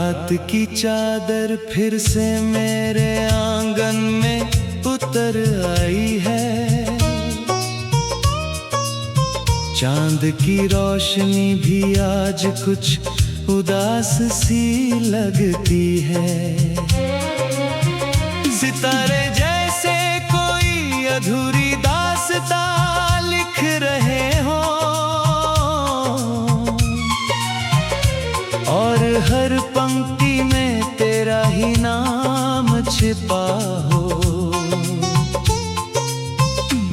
रात की चादर फिर से मेरे आंगन में उतर आई है। चांद की रोशनी भी आज कुछ उदास सी लगती है। सितारे जैसे कोई अधूरी दास्तां लिख रहे हो और हर पंक्ति में तेरा ही नाम छिपा हो।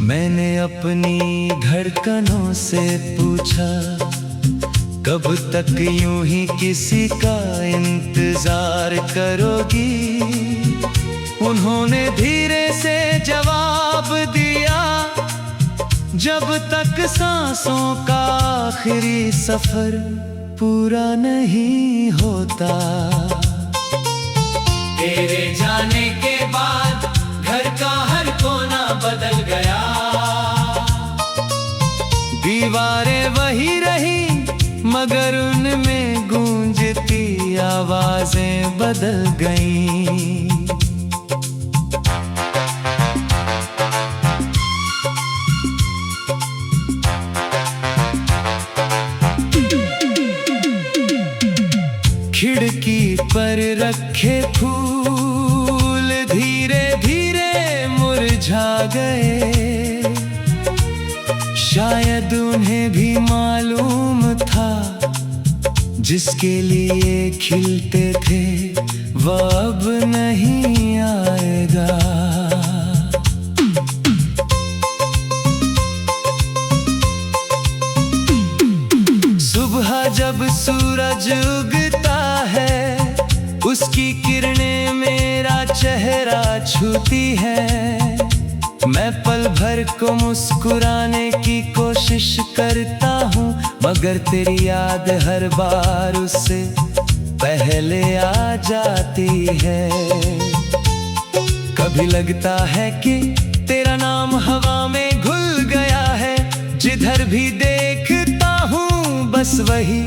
मैंने अपनी धड़कनों से पूछा, कब तक यूं ही किसी का इंतजार करोगी? उन्होंने धीरे से जवाब दिया, जब तक सांसों का आखिरी सफर पूरा नहीं होता। तेरे जाने के बाद घर का हर कोना बदल गया। दीवारें वही रही मगर उनमें गूंजती आवाजें बदल गईं। खिड़की पर रखे फूल धीरे धीरे मुरझा गए। शायद उन्हें भी मालूम था, जिसके लिए खिलते थे वह अब नहीं आएगा। सुबह जब सूरज उगता है, उसकी किरणें मेरा चेहरा छूती है। मैं पल भर को मुस्कुराने की कोशिश करता हूँ, मगर तेरी याद हर बार उससे पहले आ जाती है। कभी लगता है कि तेरा नाम हवा में घुल गया है। जिधर भी देखता हूँ बस वही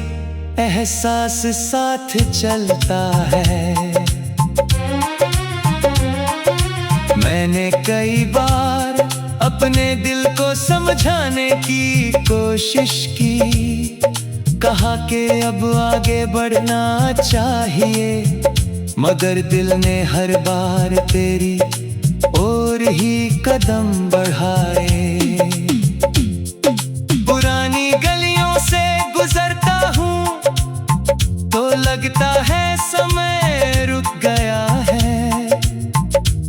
एहसास साथ चलता है। मैंने कई बार अपने दिल को समझाने की कोशिश की, कहा कि अब आगे बढ़ना चाहिए, मगर दिल ने हर बार तेरी ओर ही कदम बढ़ाए। पुरानी गलियों से गुजरता हूँ तो लगता है समय रुक गया है।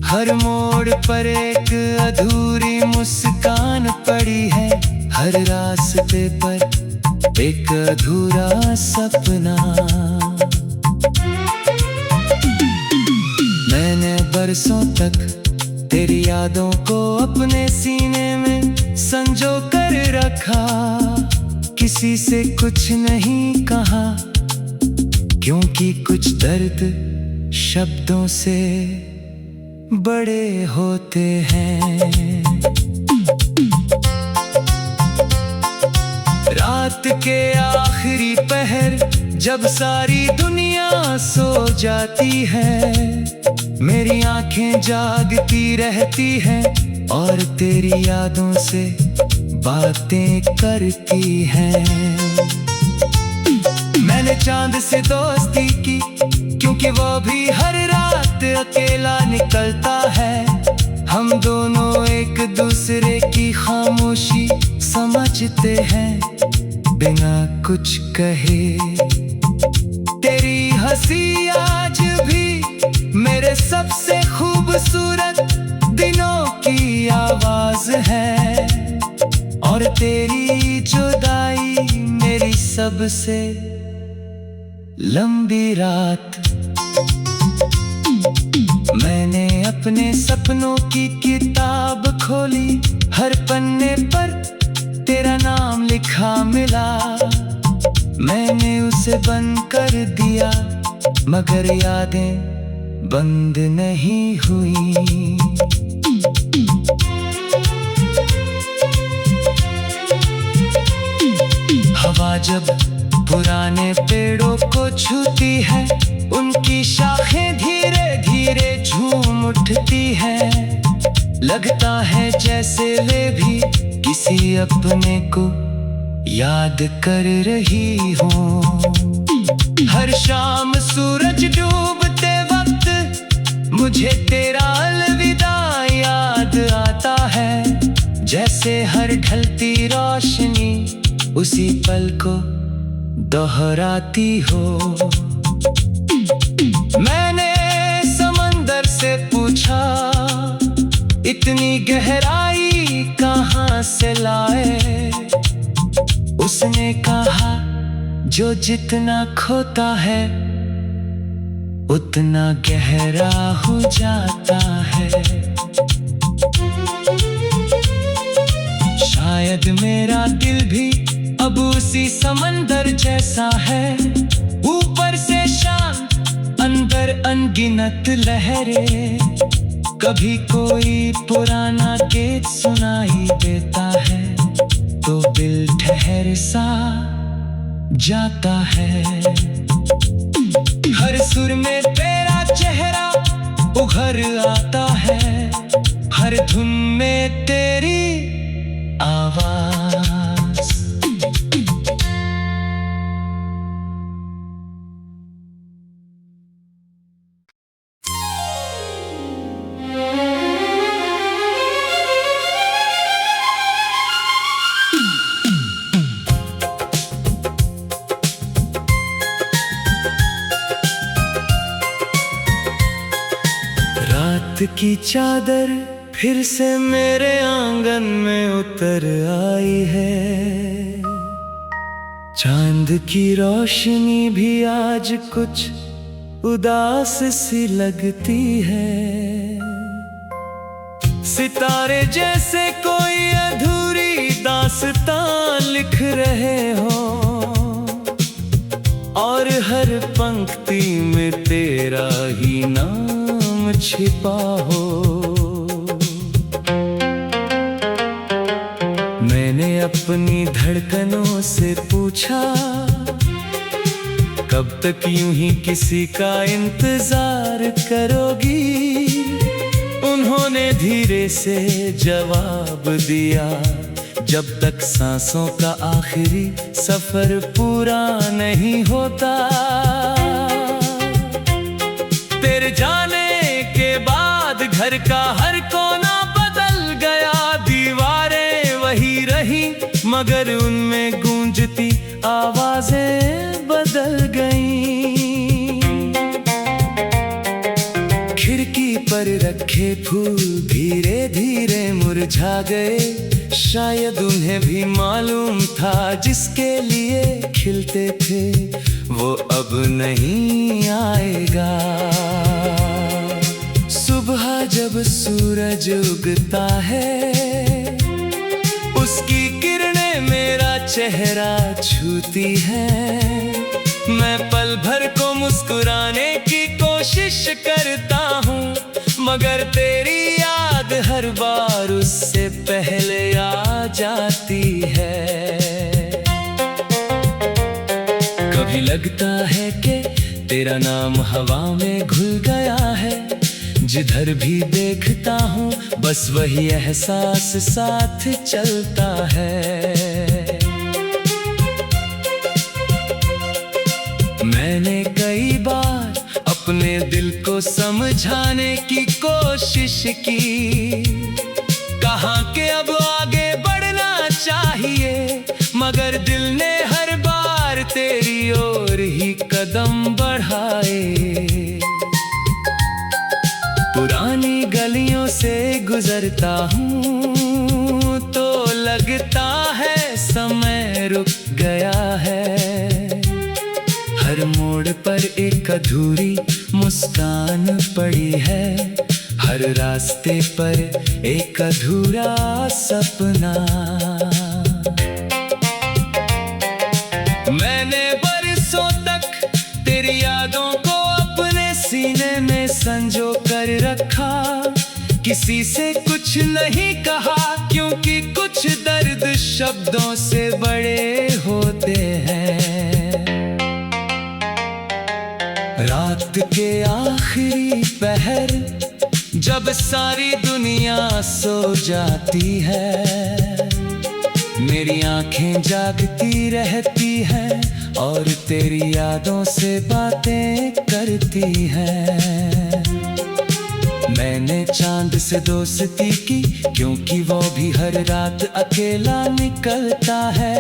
हर मोड़ पर एक अधूरी मुस्कान पड़ी है, हर रास्ते पर एक अधूरा सपना। मैंने बरसों तक तेरी यादों को अपने सीने में संजो कर रखा, किसी से कुछ नहीं कहा, क्योंकि कुछ दर्द शब्दों से बड़े होते हैं। रात के आखिरी पहर जब सारी दुनिया सो जाती है, मेरी आंखें जागती रहती हैं और तेरी यादों से बातें करती हैं। मैंने चांद से दोस्ती की, क्योंकि वो भी हर रात अकेला निकलता है। हम दोनों एक दूसरे की खामोशी समझते हैं बिना कुछ कहे। तेरी हंसी आज भी मेरे सबसे खूबसूरत दिनों की आवाज है, और तेरी जुदाई मेरी सबसे लंबी रात। मैंने अपने सपनों की किताब खोली, हर पन्ने पर तेरा नाम लिखा मिला। मैंने उसे बंद कर दिया, मगर यादें बंद नहीं हुई। हवा जब पुराने पेड़ों को छूती है, उनकी शाखें धीरे धीरे झूम उठती है। लगता है जैसे वे भी किसी अपने को याद कर रही हो। हर शाम सूरज डूबते वक्त मुझे तेरा अलविदा याद आता है। जैसे हर ढलती रोशनी उसी पल को दोहराती हो। मैंने समंदर से पूछा, इतनी गहराई कहाँ से लाए? उसने कहा, जो जितना खोता है उतना गहरा हो जाता है। शायद मेरा दिल भी अब उसी समंदर जैसा है। ऊपर से शांत, अंदर अनगिनत लहरें। कभी कोई पुराना गीत सुनाई देता है तो दिल ठहर सा जाता है। हर सुर में तेरा चेहरा उभर आता है, हर धुन में तेरी आवाज। रात की चादर फिर से मेरे आंगन में उतर आई है। चांद की रोशनी भी आज कुछ उदास सी लगती है। सितारे जैसे कोई अधूरी दास्तां लिख रहे हो, और हर पंक्ति में तेरा ही नाम छिपा हो। मैंने अपनी धड़कनों से पूछा, कब तक यूं ही किसी का इंतजार करोगी? उन्होंने धीरे से जवाब दिया, जब तक सांसों का आखिरी सफर पूरा नहीं होता। तेरे जाने के बाद घर का हर कोना बदल गया। दीवारें वही रही मगर उनमें गूंजती आवाजें बदल गईं। खिड़की पर रखे फूल धीरे धीरे मुरझा गए। शायद उन्हें भी मालूम था, जिसके लिए खिलते थे वो अब नहीं आएगा। सुबह जब सूरज उगता है, उसकी किरणें मेरा चेहरा छूती है। मैं पल भर को मुस्कुराने की कोशिश करता हूँ, मगर तेरी याद हर बार उससे पहले आ जाती है। कभी लगता है कि तेरा नाम हवा में घुल गया है। जिधर भी देखता हूँ बस वही एहसास साथ चलता है। मैंने कई बार अपने दिल को समझाने की कोशिश की, कहा कि अब आगे बढ़ना चाहिए, मगर दिल ने हर बार तेरी ओर ही कदम बढ़ाए। पुरानी गलियों से गुजरता हूँ तो लगता है समय रुक गया है। हर मोड़ पर एक अधूरी मुस्कान पड़ी है, हर रास्ते पर एक अधूरा सपना। मैंने बरसों तक तेरी यादों को अपने सीने में संजो कर रखा। किसी से कुछ नहीं कहा, क्योंकि कुछ दर्द शब्दों से बड़े होते हैं। रात के आखिरी पहर, जब सारी दुनिया सो जाती है, मेरी आंखें जागती रहती हैं और तेरी यादों से बातें करती हैं। मैंने चांद से दोस्ती की, क्योंकि वो भी हर रात अकेला निकलता है।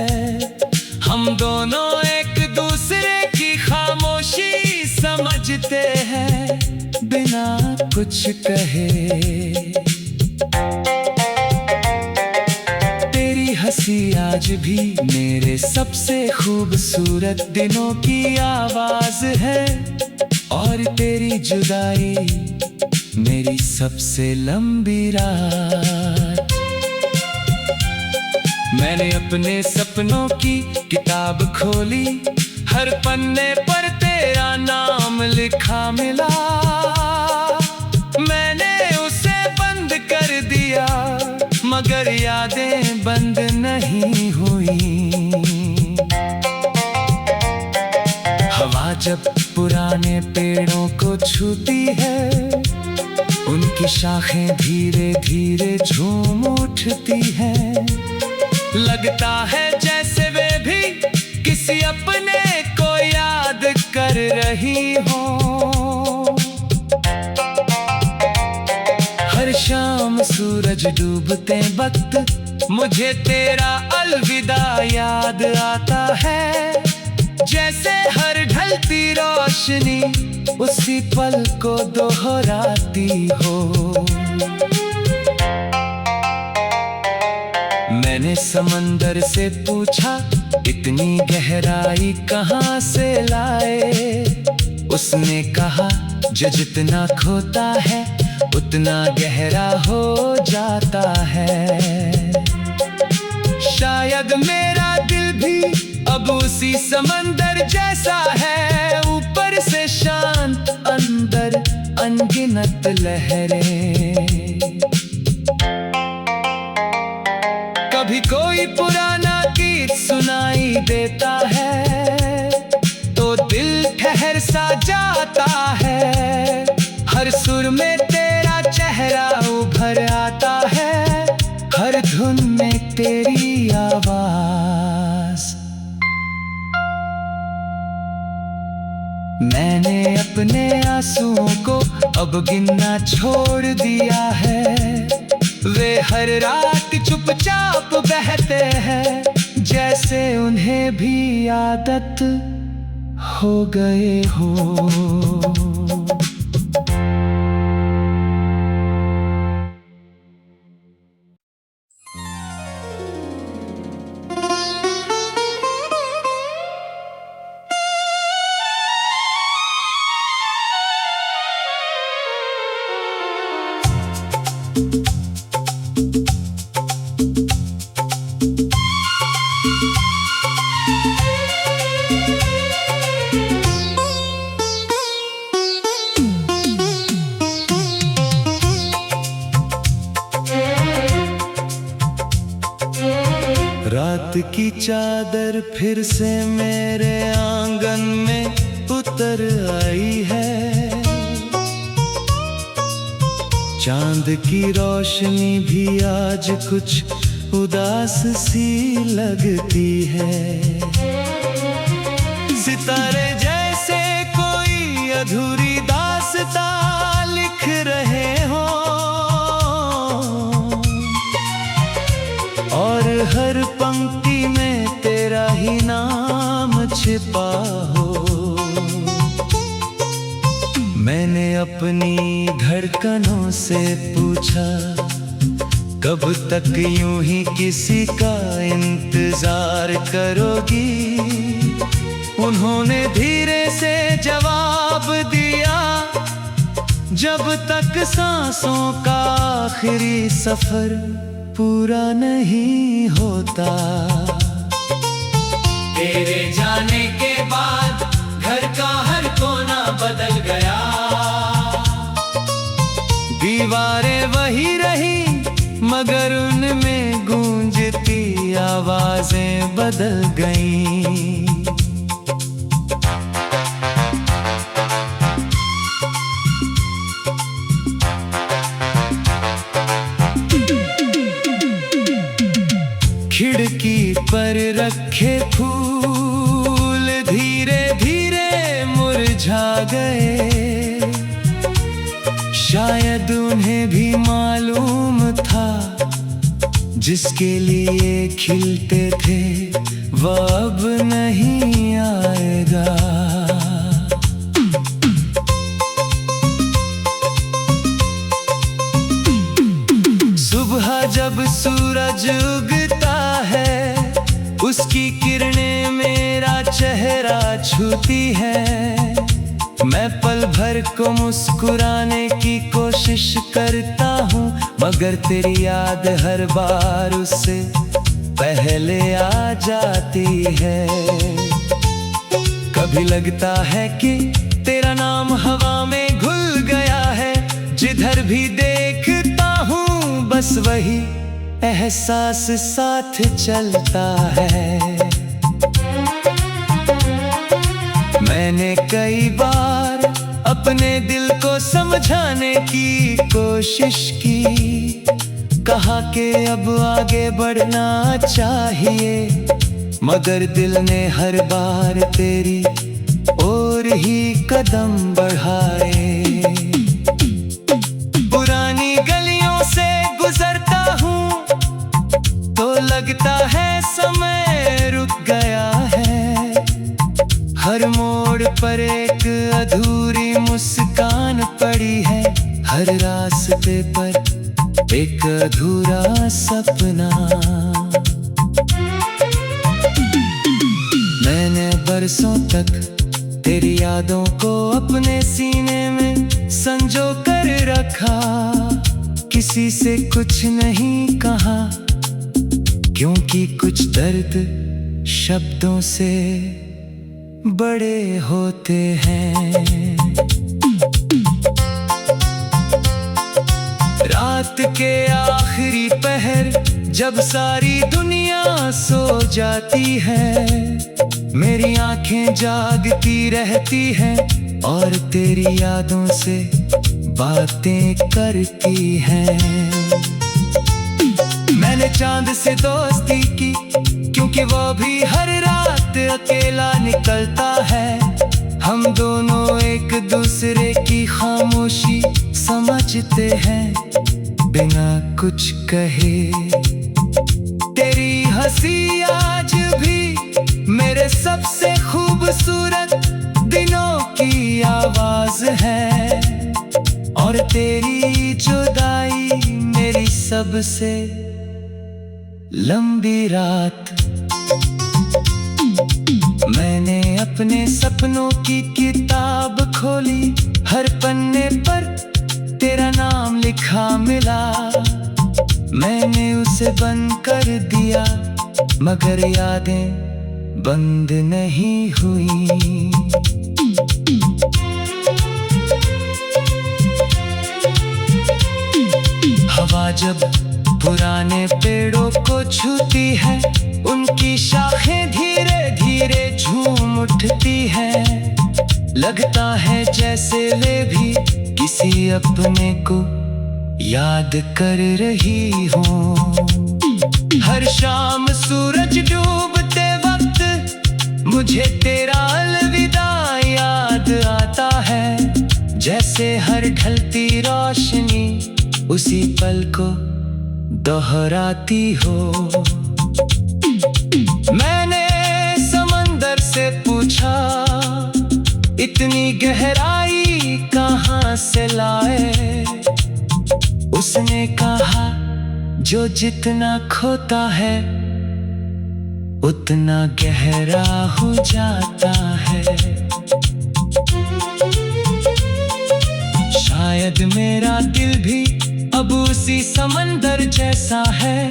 हम दोनों एक दूसरे की खामोशी समझते हैं, बिना कुछ कहे। तेरी हंसी आज भी मेरे सबसे खूबसूरत दिनों की आवाज है, और तेरी जुदाई मेरी सबसे लंबी रात। मैंने अपने सपनों की किताब खोली, हर पन्ने पर तेरा नाम लिखा मिला। मैंने उसे बंद कर दिया, मगर यादें बंद नहीं हुई। हवा जब पुराने पेड़ों को छूती है, उनकी शाखें धीरे धीरे झूम उठती हैं। लगता है जैसे वे भी किसी अपने को याद कर रही हो। हर शाम सूरज डूबते वक्त मुझे तेरा अलविदा याद आता है, जैसे हर ढलती रोशनी उसी पल को दोहराती हो। मैंने समंदर से पूछा, इतनी गहराई कहाँ से लाए? उसने कहा, जो जितना खोता है उतना गहरा हो जाता है। शायद मेरा दिल भी अब उसी समंदर जैसा है, ऊपर से शांत, अंदर अनगिनत लहरें। कभी कोई पुराना गीत सुनाई देता है तो दिल ठहर सा जाता है। हर सुर में तेरा चेहरा उभर आता है, हर धुन में तेरी आवाज। मैंने अपने आंसुओं को अब गिनना छोड़ दिया है। वे हर रात चुपचाप बहते हैं, जैसे उन्हें भी आदत हो गए हो। रात की चादर फिर से मेरे आंगन में उतर आई है। चांद की रोशनी भी आज कुछ उदास सी लगती है। सितारे जैसे कोई अधूरी दास्तां लिख रहे हो, और हर पंक्ति में तेरा ही नाम छिपा हो। मैंने अपनी धड़कनों से पूछा, कब तक यूं ही किसी का इंतजार करोगी? उन्होंने धीरे से जवाब दिया, जब तक सांसों का आखिरी सफर पूरा नहीं होता। तेरे जाने के बाद घर का हर कोना बदल गया। दीवारें वही रही, मगर उनमें गूंजती आवाजें बदल गईं। रखे फूल धीरे धीरे मुरझा गए। शायद उन्हें भी मालूम था जिसके लिए खिलते थे वह अब नहीं आएगा। सुबह जब सूरज उगता है उसकी किरणें मेरा चेहरा छूती है। मैं पल भर को मुस्कुराने की कोशिश करता हूँ मगर तेरी याद हर बार उससे पहले आ जाती है। कभी लगता है कि तेरा नाम हवा में घुल गया है। जिधर भी देखता हूँ बस वही एहसास साथ चलता है। मैंने कई बार अपने दिल को समझाने की कोशिश की। कहा कि अब आगे बढ़ना चाहिए मगर दिल ने हर बार तेरी ओर ही कदम बढ़ाए। पुरानी गलियों से गुजरता हूँ तो लगता है समय रुक गया है। हर मोड़ पर एक अधूरी मुस्कान पड़ी है। हर रास्ते पर एक अधूरा सपना। मैंने बरसों तक तेरी यादों को अपने सीने में संजो कर रखा। किसी से कुछ नहीं कहा क्योंकि कुछ दर्द शब्दों से बड़े होते हैं। रात के आखिरी पहर जब सारी दुनिया सो जाती है मेरी आंखें जागती रहती हैं और तेरी यादों से बातें करती हैं। मैंने चांद से दोस्ती की क्योंकि वो भी हर रात अकेला निकलता है। हम दोनों एक दूसरे की खामोशी समझते हैं बिना कुछ कहे। तेरी हंसी आज भी मेरे सबसे खूबसूरत दिनों की आवाज है और तेरी जुदाई मेरी सबसे लंबी रात। मैंने अपने सपनों की किताब खोली। हर पन्ने पर तेरा नाम लिखा मिला। मैंने उसे बंद कर दिया मगर यादें बंद नहीं हुई। हवा जब पुराने पेड़ों को छूती है उनकी शाखें धीरे धीरे झूम उठती है। लगता है जैसे वे भी किसी अपने को याद कर रही हो। हर शाम सूरज डूबते वक्त मुझे तेरा अलविदा याद आता है। जैसे हर ढलती रोशनी उसी पल को दोहराती हो। मैंने समंदर से पूछा इतनी गहराई कहाँ से लाए। उसने कहा जो जितना खोता है उतना गहरा हो जाता है। शायद मेरा दिल भी अब उसी समंदर जैसा है।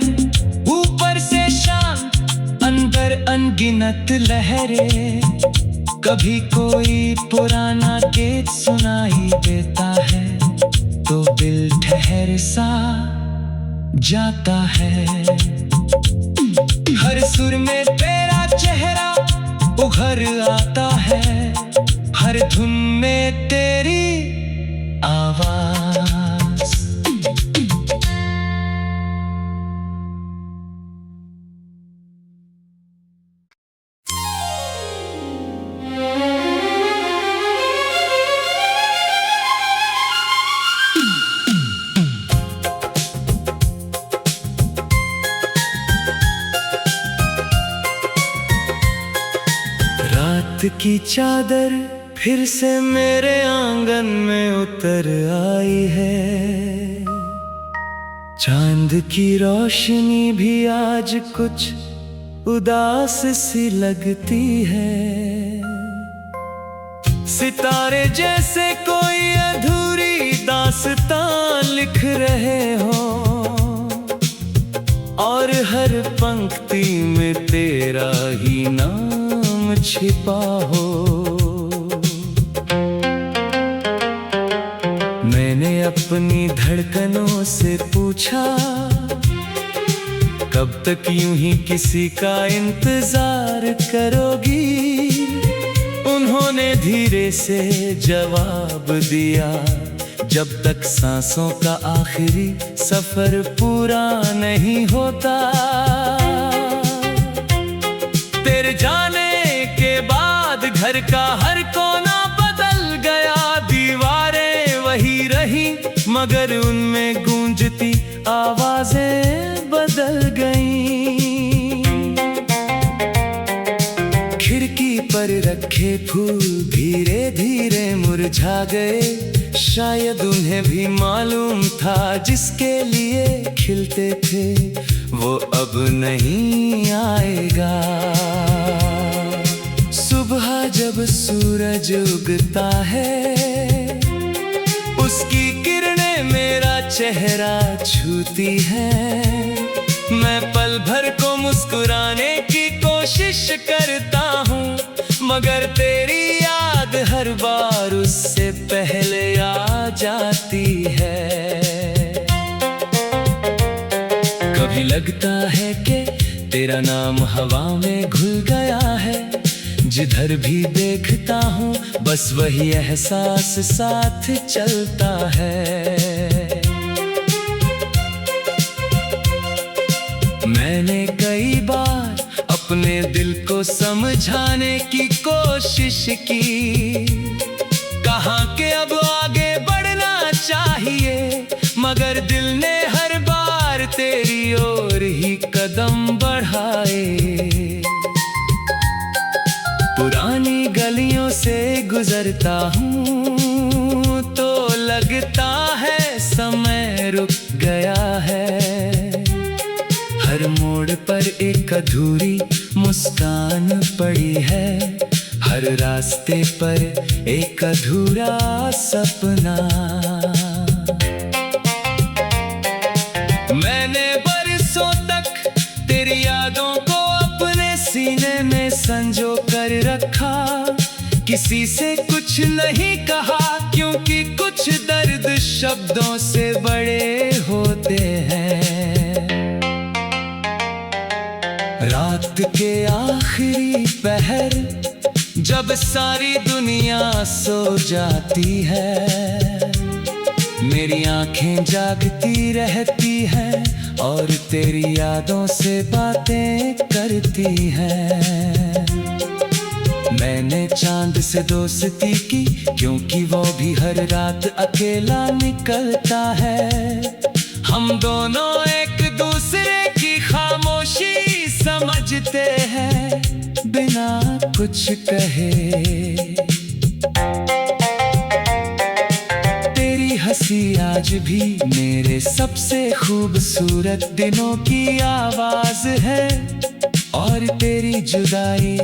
ऊपर से शांत अंदर अनगिनत लहरें। कभी कोई पुराना गीत सुनाई देता है तो दिल ठहर सा जाता है। हर सुर में तेरा चेहरा उभर आता है। हर धुन में तेरी आवाज। की चादर फिर से मेरे आंगन में उतर आई है। चांद की रोशनी भी आज कुछ उदास सी लगती है। सितारे जैसे कोई अधूरी दास्तां लिख रहे हो और हर पंक्ति में तेरा ही नाम छिपा हो। मैंने अपनी धड़कनों से पूछा, कब तक यूं ही किसी का इंतजार करोगी? उन्होंने धीरे से जवाब दिया, जब तक सांसों का आखिरी सफर पूरा नहीं होता। तेरे जाने के बाद घर का हर कोना बदल गया। दीवारें वही रही मगर उनमें गूंजती आवाजें बदल गईं। खिड़की पर रखे फूल धीरे धीरे मुरझा गए। शायद उन्हें भी मालूम था जिसके लिए खिलते थे वो अब नहीं आएगा। सुबह जब सूरज उगता है उसकी किरणें मेरा चेहरा छूती हैं। मैं पल भर को मुस्कुराने की कोशिश करता हूँ मगर तेरी याद हर बार उससे पहले आ जाती है। कभी लगता है कि तेरा नाम हवा में घुल गया है। जिधर भी देखता हूँ बस वही एहसास साथ चलता है। मैंने कई बार अपने दिल को समझाने की कोशिश की, कहा कि अब आगे बढ़ना चाहिए मगर दिल ने हर बार तेरी ओर ही कदम बढ़ाए। पुरानी गलियों से गुजरता हूँ तो लगता है समय रुक गया है। हर मोड़ पर एक अधूरी मुस्कान पड़ी है। हर रास्ते पर एक अधूरा सपना। मैंने बरसों तक तेरी यादों को अपने सीने में संजो कर रखा। किसी से कुछ नहीं कहा क्योंकि कुछ दर्द शब्दों से बड़े होते हैं। रात के आखिरी पहर जब सारी दुनिया सो जाती है, मेरी आंखें जागती रहती हैं और तेरी यादों से बातें करती हैं। मैंने चांद से दोस्ती की क्योंकि वो भी हर रात अकेला निकलता है। हम दोनों एक दूसरे की खामोशी समझते हैं बिना कुछ कहे। तेरी हंसी आज भी मेरे सबसे खूबसूरत दिनों की आवाज है और तेरी जुदाई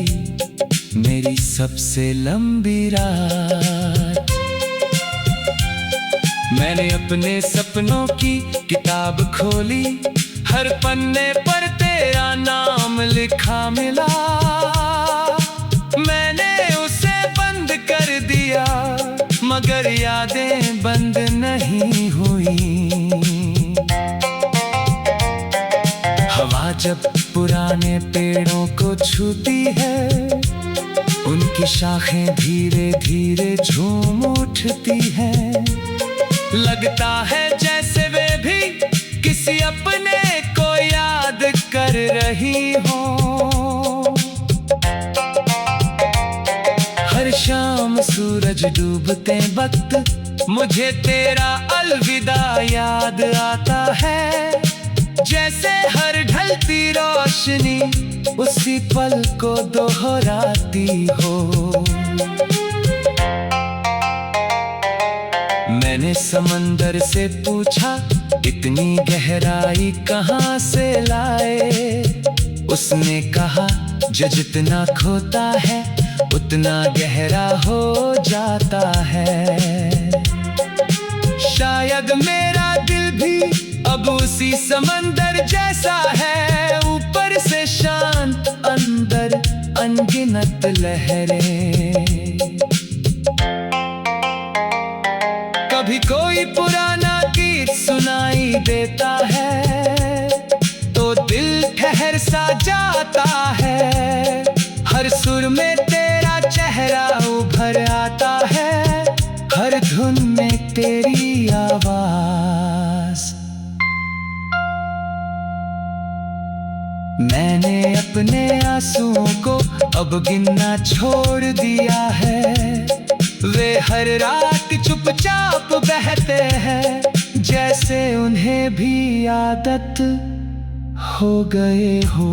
मेरी सबसे लंबी रात। मैंने अपने सपनों की किताब खोली, हर पन्ने पर तेरा नाम लिखा मिला। मैंने उसे बंद कर दिया मगर यादें बंद नहीं हुई। हवा जब पुराने पेड़ों को छूती है उनकी शाखें धीरे धीरे झूम उठती हैं। लगता है जैसे वे भी किसी अपने को याद कर रही हो। हर शाम सूरज डूबते वक्त मुझे तेरा अलविदा याद आता है। जैसे हर ढलती रोशनी उसी पल को दोहराती हो। मैंने समंदर से पूछा, इतनी गहराई कहाँ से लाए? उसने कहा, जो जितना खोता है उतना गहरा हो जाता है। शायद मेरा दिल भी अब उसी समंदर जैसा है, ऊपर से शांत, अंदर अनगिनत लहरें। कभी कोई पुराना गीत सुनाई देता है तो दिल ठहर सा जाता है। हर सुर में तेरा चेहरा उभर आता है, हर धुन में तेरी आवाज। मैंने अपने आंसुओं को अब गिनना छोड़ दिया है। वे हर रात चुपचाप बहते हैं, जैसे उन्हें भी आदत हो गए हो।